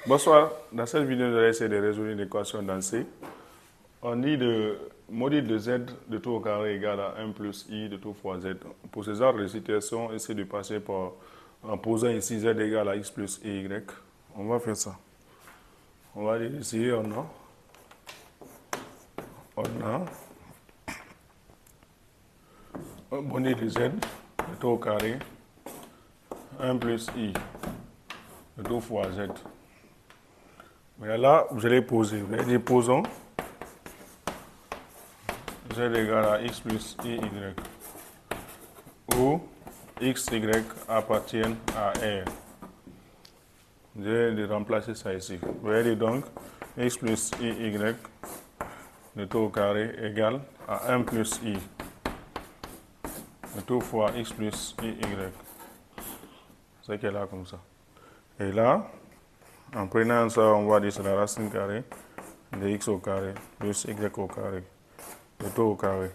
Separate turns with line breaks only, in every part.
Bonsoir, dans cette vidéo, nous allons essayer de résoudre une équation dans C. On dit le module de z de tout au carré égale à 1 plus i de tout fois z. Pour ce genre de situation, essayez de passer par, en posant ici z égale à x plus y. On va faire ça. On va dire ici, on a un module de z de tout au carré 1 plus i de tout fois z. Mais là, vous allez poser. Vous allez dire posons z égale à x plus y, où x, y appartiennent à R. Vous allez remplacer ça ici. Vous allez dire donc x plus y de tout au carré égale à 1 plus i de tout fois x plus y. C'est qu'elle est là comme ça. Et là, en prenant ça, on va dire c'est la racine carrée de x au carré plus y au carré de tout au carré.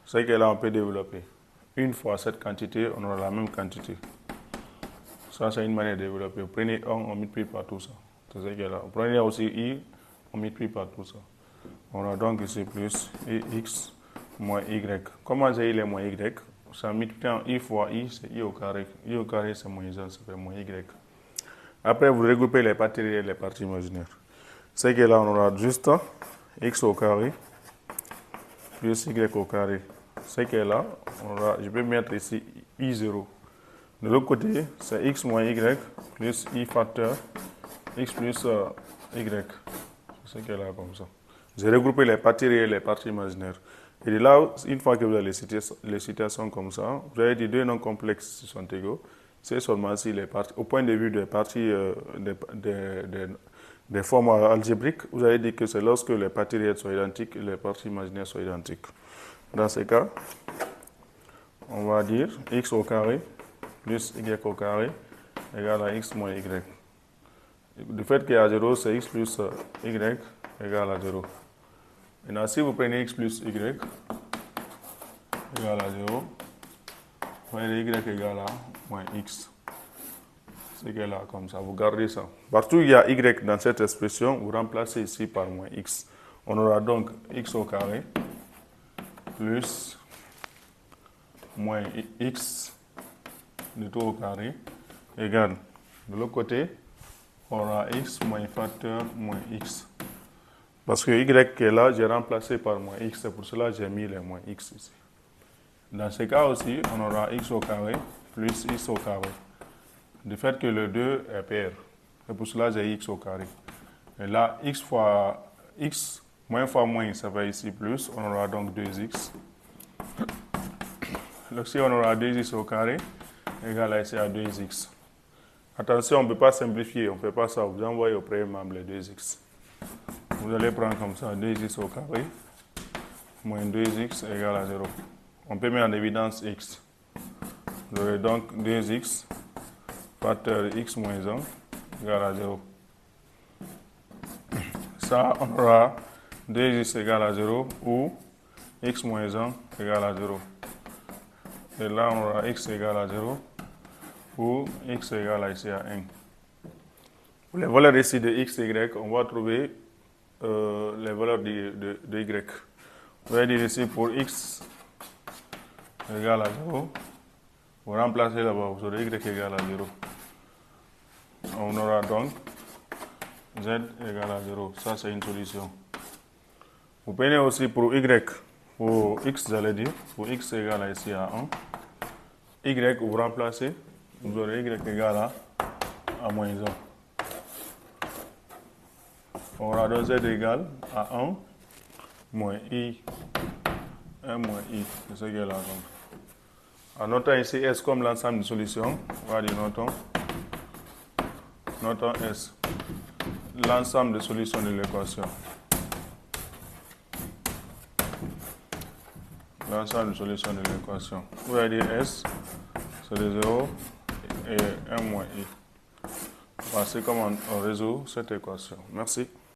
C'est que là, on peut développer. Une fois cette quantité, on aura la même quantité. Ça, c'est une manière de développer. Vous prenez 1, on multiplie par tout ça. C'est ce que là. Vous prenez aussi i, on multiplie par tout ça. On a donc ici plus x moins y. Comment j'ai eu les moins y? Ça multiplie en i fois i, c'est i au carré. I au carré, c'est moins 1, ça fait moins y. Après, vous regroupez les parties réelles et les parties imaginaires. C'est que là, on aura juste x au carré plus y au carré. C'est que là, je peux mettre ici i0. De l'autre côté, c'est x moins y plus i facteur x plus y. C'est que là, comme ça. J'ai regroupé les parties réelles et les parties imaginaires. Et de là, une fois que vous avez les situations comme ça, vous avez dit deux nombres complexes sont égaux. C'est seulement si les parties, au point de vue des parties des formes algébriques, vous avez dit que c'est lorsque les parties réelles sont identiques et les parties imaginaires sont identiques. Dans ce cas, on va dire x au carré plus y au carré égale à x moins y. Du fait qu'il y a 0, c'est x plus y égale à 0. Maintenant, si vous prenez x plus y égale à 0, vous voyez y égale à moins x. C'est que là, comme ça, vous gardez ça. Partout où il y a y dans cette expression, vous remplacez ici par moins x. On aura donc x au carré plus moins x de tout au carré égale. De l'autre côté, on aura x moins facteur moins x. Parce que y qui est là, j'ai remplacé par moins x. C'est pour cela que j'ai mis les moins x ici. Dans ce cas aussi, on aura x au carré plus x au carré. Du fait que le 2 est pair. C'est pour cela que j'ai x au carré. Et là, x fois x, moins fois moins, ça va ici plus. On aura donc 2x. Ici, on aura 2x au carré égale à ici à 2x. Attention, on ne peut pas simplifier. On ne fait pas ça. Vous envoyez au premier membre les 2x. Vous allez prendre comme ça 2x au carré moins 2x égale à 0. On peut mettre en évidence x. Vous aurez donc 2x facteur x moins 1 égale à 0. Ça, on aura 2x égale à 0 ou x moins 1 égale à 0. Et là, on aura x égale à 0 ou x égale à ici à 1. Pour les valeurs ici de x et y, on va trouver les valeurs de y. Vous allez dire ici pour x égale à 0, vous remplacez là-bas, vous aurez y égale à 0. On aura donc z égale à 0. Ça, c'est une solution. Vous prenez aussi pour y, pour x, j'allais dire, pour x égale à ici à 1. Y, vous remplacez, vous aurez y égale à moins 1. On aura donc z égale à 1 moins i. 1 moins i. C'est ce qui est là. En notant ici S comme l'ensemble de solutions, on va dire notons S. L'ensemble de solutions de l'équation. L'ensemble de solutions de l'équation. Vous allez dire S, c'est de 0 et 1 moins i. Voici comment on résout cette équation. Merci.